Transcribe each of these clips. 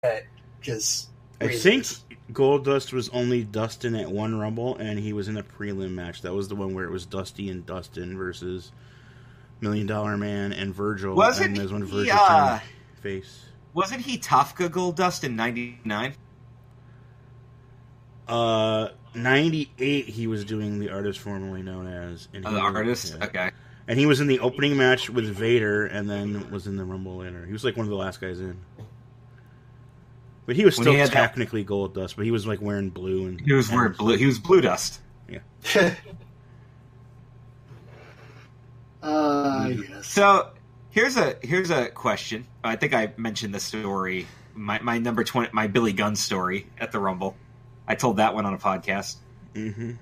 because I think Goldust was only Dustin at one Rumble, and he was in a prelim match. That was the one where it was Dusty and Dustin versus $1 Million Man and Virgil. Wasn't and when he, Virgil turned face. Wasn't he Tafka Goldust in 99? 98, he was doing the artist formerly known as. And the artist? Yeah. Okay. And he was in the opening match with Vader, and then was in the Rumble later. He was like one of the last guys in. But he was still technically Goldust, but he was like wearing blue. And he was wearing blue. He was Blue Dust. Yeah. Yes. So here's a question. I think I mentioned this story. My number 20, my Billy Gunn story at the Rumble. I told that one on a podcast. Mm-hmm.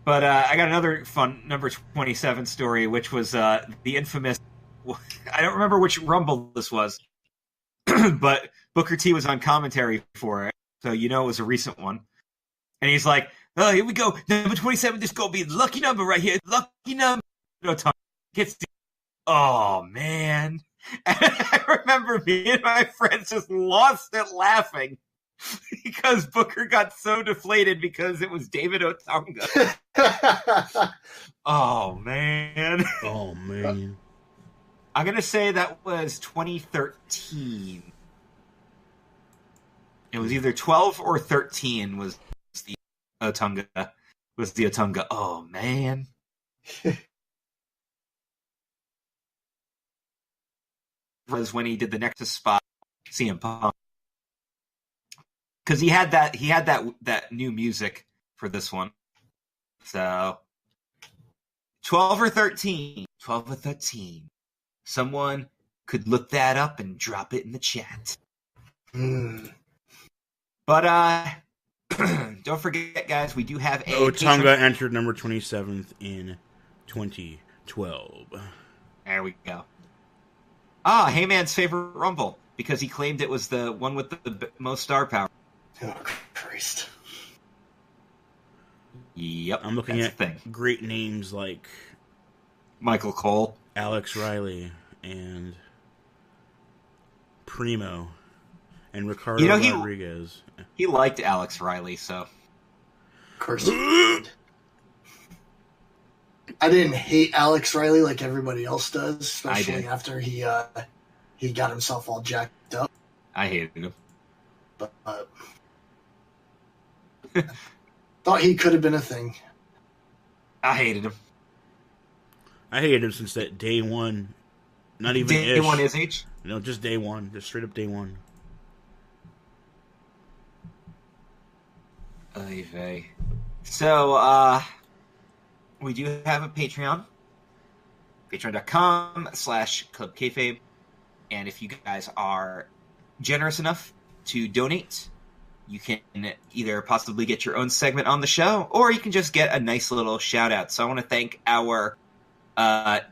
But I got another fun number 27 story, which was the infamous. I don't remember which Rumble this was, but Booker T was on commentary for it, so you know it was a recent one. And he's like, "Oh, here we go, number 27. This gonna be the lucky number right here, lucky number." Oh man! And I remember me and my friends just lost it laughing. Because Booker got so deflated because it was David Otunga. Oh, man. Oh, man. I'm going to say that was 2013. It was either 12 or 13 was the Otunga. Oh, man. Was when he did the Nexus spot, CM Punk. Because he had that new music for this one. So 12 or 13. Someone could look that up and drop it in the chat. But don't forget, guys, we do have a Otunga entered number 27th in 2012. There we go. Heyman's favorite Rumble, because he claimed it was the one with the most star power. Oh, Christ. Yep. I'm looking at great names like Michael Cole, Alex Riley, and Primo, and Ricardo Rodriguez. He liked Alex Riley, so. Of course he did. I didn't hate Alex Riley like everybody else does, especially after he got himself all jacked up. I hated him. But thought he could have been a thing. I hated him. I hated him since that day one. Not even day one is H? No, just day one. Just straight up day one. So, we do have a Patreon. Patreon.com/Club Kayfabe. And if you guys are generous enough to donate, you can either possibly get your own segment on the show, or you can just get a nice little shout out. So I want to thank our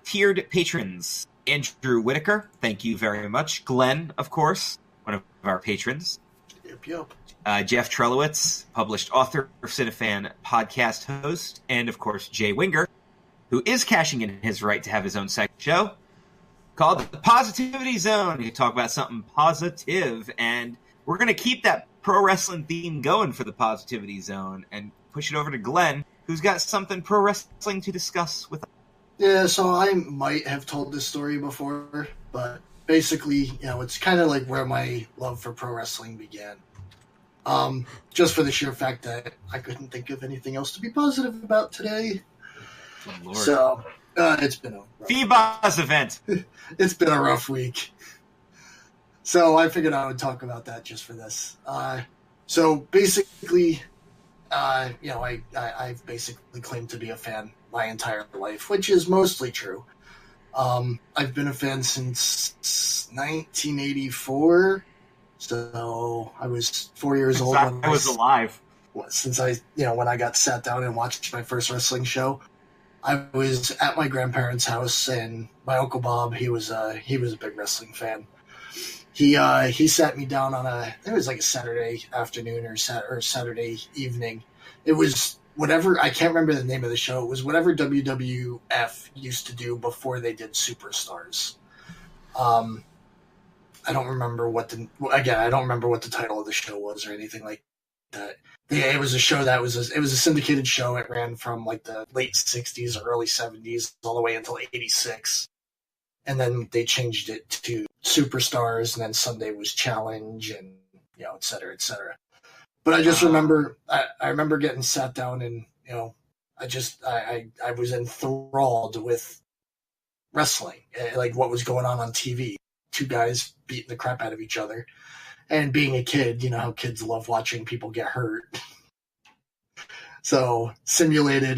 tiered patrons. Andrew Whitaker, thank you very much. Glenn, of course, one of our patrons. Yep. Jeff Trelowitz, published author, Cinefan podcast host, and of course Jay Winger, who is cashing in his right to have his own segment show called The Positivity Zone. We talk about something positive, and we're going to keep that pro wrestling theme going for the Positivity Zone and push it over to Glenn, who's got something pro wrestling to discuss with us. Yeah, so I might have told this story before, but basically, it's kind of like where my love for pro wrestling began. Just for the sheer fact that I couldn't think of anything else to be positive about today. Oh, Lord. So, it's been a rough FIBA's event. It's been a rough week. So I figured I would talk about that just for this. So basically, I've basically claimed to be a fan my entire life, which is mostly true. I've been a fan since 1984, so I was 4 years old when I was alive. Since when I got sat down and watched my first wrestling show. I was at my grandparents' house, and my Uncle Bob, he was a big wrestling fan. He sat me down on it was like a Saturday afternoon or Saturday evening. It was whatever, I can't remember the name of the show. It was whatever WWF used to do before they did Superstars. I don't remember what the title of the show was or anything like that. Yeah, it was a show it was a syndicated show. It ran from like the late 60s or early 70s all the way until 86. And then they changed it to Superstars, and then Sunday was Challenge, and et cetera, et cetera. But I just remember I remember getting sat down, and I was enthralled with wrestling, like what was going on TV. Two guys beating the crap out of each other. And being a kid, you know how kids love watching people get hurt. So simulated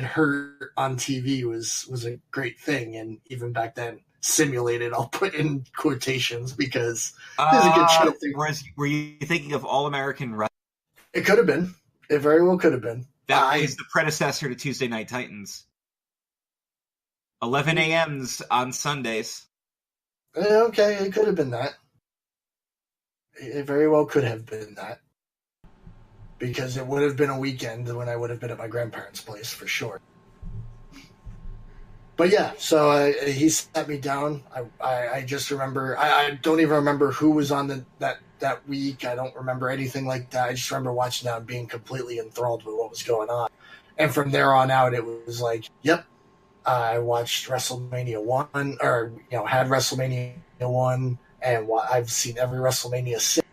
hurt on TV was a great thing. And even back then, simulated, I'll put in quotations because there's a good show thing. Were you thinking of All American Wrestling? It could have been. It very well could have been. That was the predecessor to Tuesday Night Titans. 11 a.m.s on Sundays. Okay, it could have been that. It very well could have been that. Because it would have been a weekend when I would have been at my grandparents' place, for sure. But yeah, so he sat me down. I just remember, I don't even remember who was on that week. I don't remember anything like that. I just remember watching that and being completely enthralled with what was going on. And from there on out, it was like, yep, I watched WrestleMania 1, or, had WrestleMania 1, and I've seen every WrestleMania 6,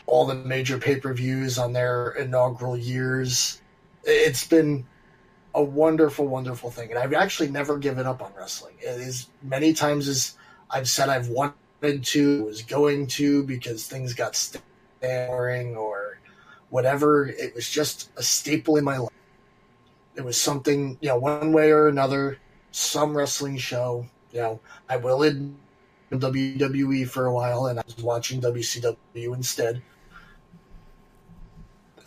all the major pay-per-views on their inaugural years. It's been a wonderful, wonderful thing. And I've actually never given up on wrestling. It is many times as I've said I've wanted to, was going to, because things got boring or whatever. It was just a staple in my life. It was something, one way or another, some wrestling show. I will in WWE for a while, and I was watching WCW instead.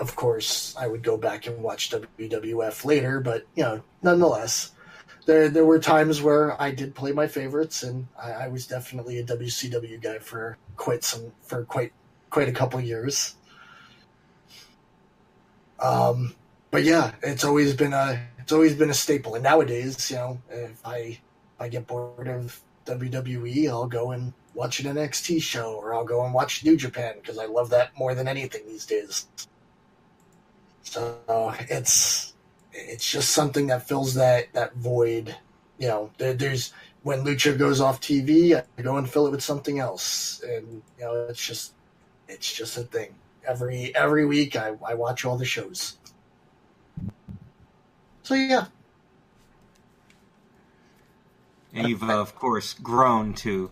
Of course, I would go back and watch WWF later, but, nonetheless, there were times where I did play my favorites, and I was definitely a WCW guy for quite a couple years. But yeah, it's always been a staple. And nowadays, if I get bored of WWE, I'll go and watch an NXT show, or I'll go and watch New Japan, because I love that more than anything these days. So it's just something that fills that void. There's when Lucha goes off TV, I go and fill it with something else, and it's just a thing. Every week I watch all the shows. So yeah. And you've of course grown to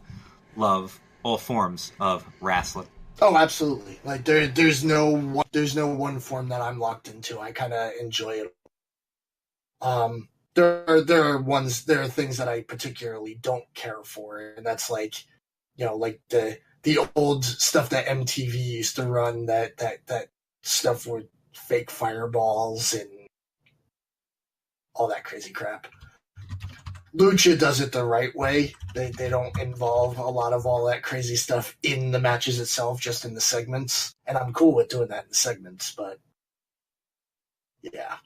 love all forms of wrestling. Oh, absolutely! Like there's no one form that I'm locked into. I kind of enjoy it. There are things that I particularly don't care for, and that's like the old stuff that MTV used to run. That stuff with fake fireballs and all that crazy crap. Lucha does it the right way. They don't involve a lot of all that crazy stuff in the matches itself, just in the segments. And I'm cool with doing that in the segments, but yeah.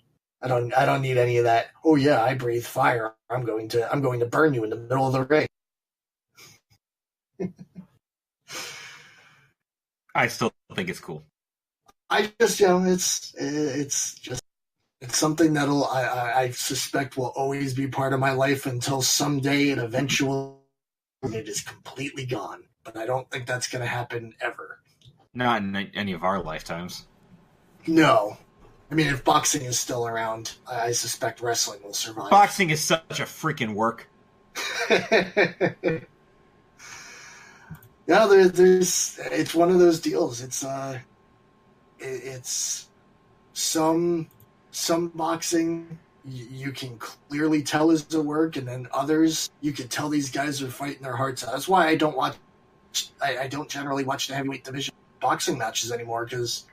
I don't need any of that. Oh yeah, I breathe fire. I'm going to burn you in the middle of the ring. I still think it's cool. I just it's something that'll I suspect will always be part of my life until someday it eventually it is completely gone. But I don't think that's going to happen ever. Not in any of our lifetimes. No. I mean, if boxing is still around, I suspect wrestling will survive. Boxing is such a freaking work. Yeah, there's it's one of those deals. It's some boxing you can clearly tell is the work, and then others you can tell these guys are fighting their hearts out. That's why I don't generally watch the heavyweight division boxing matches anymore, because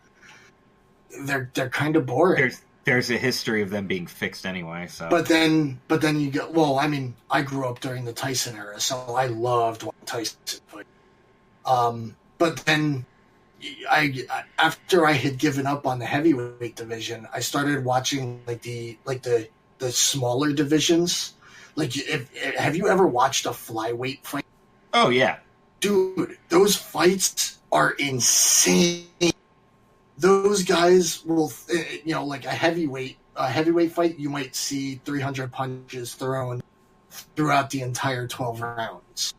they're kind of boring. There's a history of them being fixed anyway. So, but then you go. Well, I mean, I grew up during the Tyson era, so I loved watching Tyson fight. But then after I had given up on the heavyweight division, I started watching the smaller divisions. Like, have you ever watched a flyweight fight? Oh yeah. Dude, those fights are insane. Those guys will, like a heavyweight fight, you might see 300 punches thrown throughout the entire 12 rounds.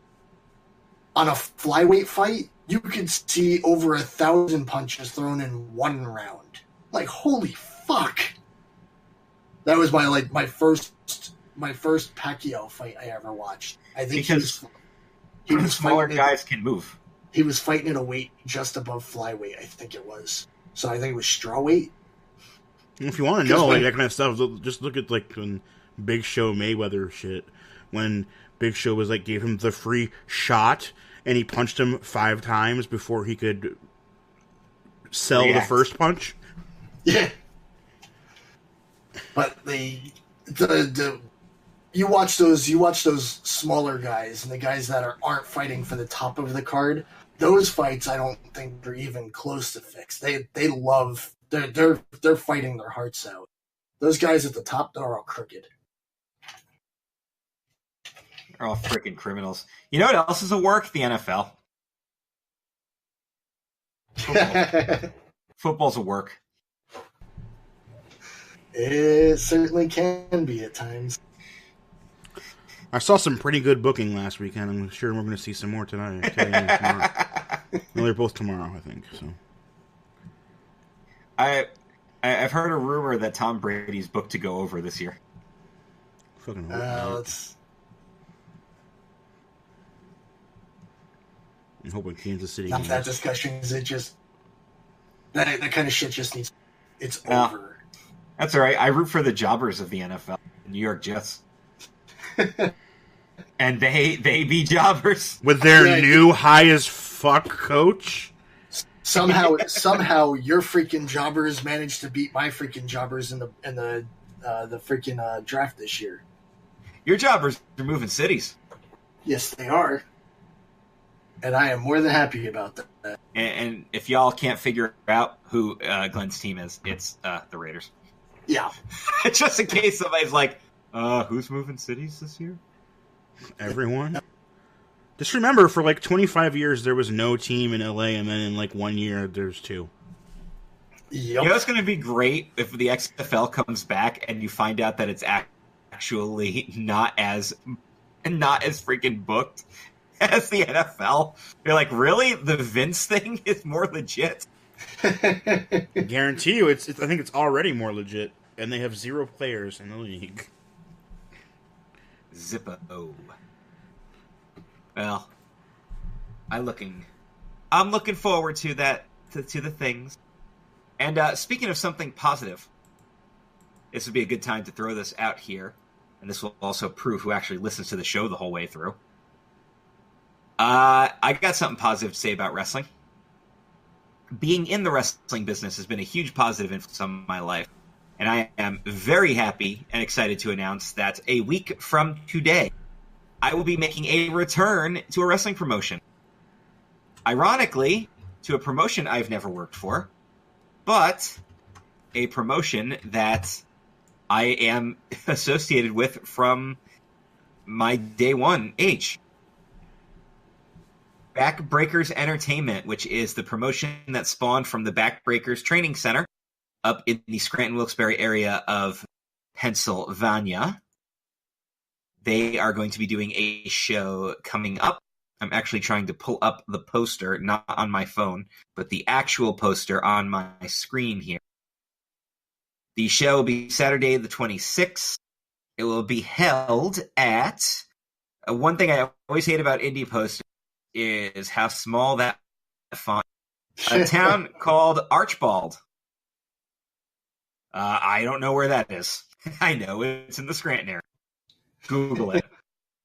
On a flyweight fight, you could see over 1,000 punches thrown in one round. Like, holy fuck! That was my first Pacquiao fight I ever watched. I think because he was smaller guys can move. He was fighting at a weight just above flyweight, I think it was. So I think it was strawweight. If you want to know that kind of stuff, just look at when Big Show Mayweather shit. When Big Show was gave him the free shot, and he punched him 5 times before he could sell the first punch. Yeah. But you watch those smaller guys and the guys that aren't fighting for the top of the card. Those fights, I don't think are even close to fixed. They're fighting their hearts out. Those guys at the top, they're all crooked. They're all freaking criminals. You know what else is a work? The NFL. Football's a work. It certainly can be at times. I saw some pretty good booking last weekend. I'm sure we're going to see some more tonight. Tomorrow. Well, they're both tomorrow, I think. So, I've heard a rumor that Tom Brady's booked to go over this year. Fucking I'm hoping Kansas City. Not that discussion. Is it just that kind of shit just needs? It's over. That's all right. I root for the jobbers of the NFL, the New York Jets. And they be jobbers with their new high as fuck coach. Somehow your freaking jobbers managed to beat my freaking jobbers in the freaking draft this year. Your jobbers are moving cities. Yes, they are, and I am more than happy about that. And if y'all can't figure out who Glenn's team is, it's the Raiders. Yeah, just in case somebody's like, who's moving cities this year? Everyone. Just remember, for 25 years, there was no team in LA, and then in 1 year, there's 2. Yep. You know, it's going to be great if the XFL comes back and you find out that it's actually not as freaking booked as the NFL. You're like, really? The Vince thing is more legit? Guarantee you, I think it's already more legit, and they have 0 players in the league. Zippo. Well, I'm looking forward to that, to the things. And speaking of something positive, this would be a good time to throw this out here, and this will also prove who actually listens to the show the whole way through. I got something positive to say about wrestling. Being in the wrestling business has been a huge positive influence on my life, and I am very happy and excited to announce that a week from today, I will be making a return to a wrestling promotion. Ironically, to a promotion I've never worked for, but a promotion that I am associated with from my day one age. Backbreakers Entertainment, which is the promotion that spawned from the Backbreakers Training Center up in the Scranton-Wilkes-Barre area of Pennsylvania. They are going to be doing a show coming up. I'm actually trying to pull up the poster, not on my phone, but the actual poster on my screen here. The show will be Saturday the 26th. It will be held at... one thing I always hate about indie posters is how small that font is. A town called Archbald. I don't know where that is. I know it's in the Scranton area. Google it.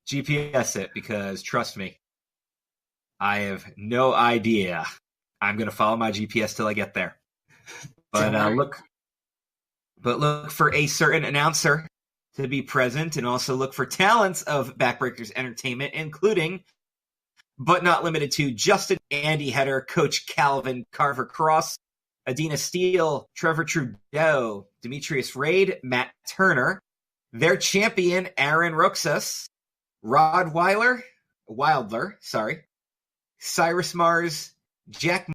GPS it, because trust me, I have no idea. I'm going to follow my GPS till I get there. But look for a certain announcer to be present, and also look for talents of Backbreakers Entertainment, including, but not limited to, Justin Andy Header, Coach Calvin Carver Cross, Adina Steele, Trevor Trudeau, Demetrius Raid, Matt Turner, their champion Aaron Roxas, Rod Wilder, Cyrus Mars, Jack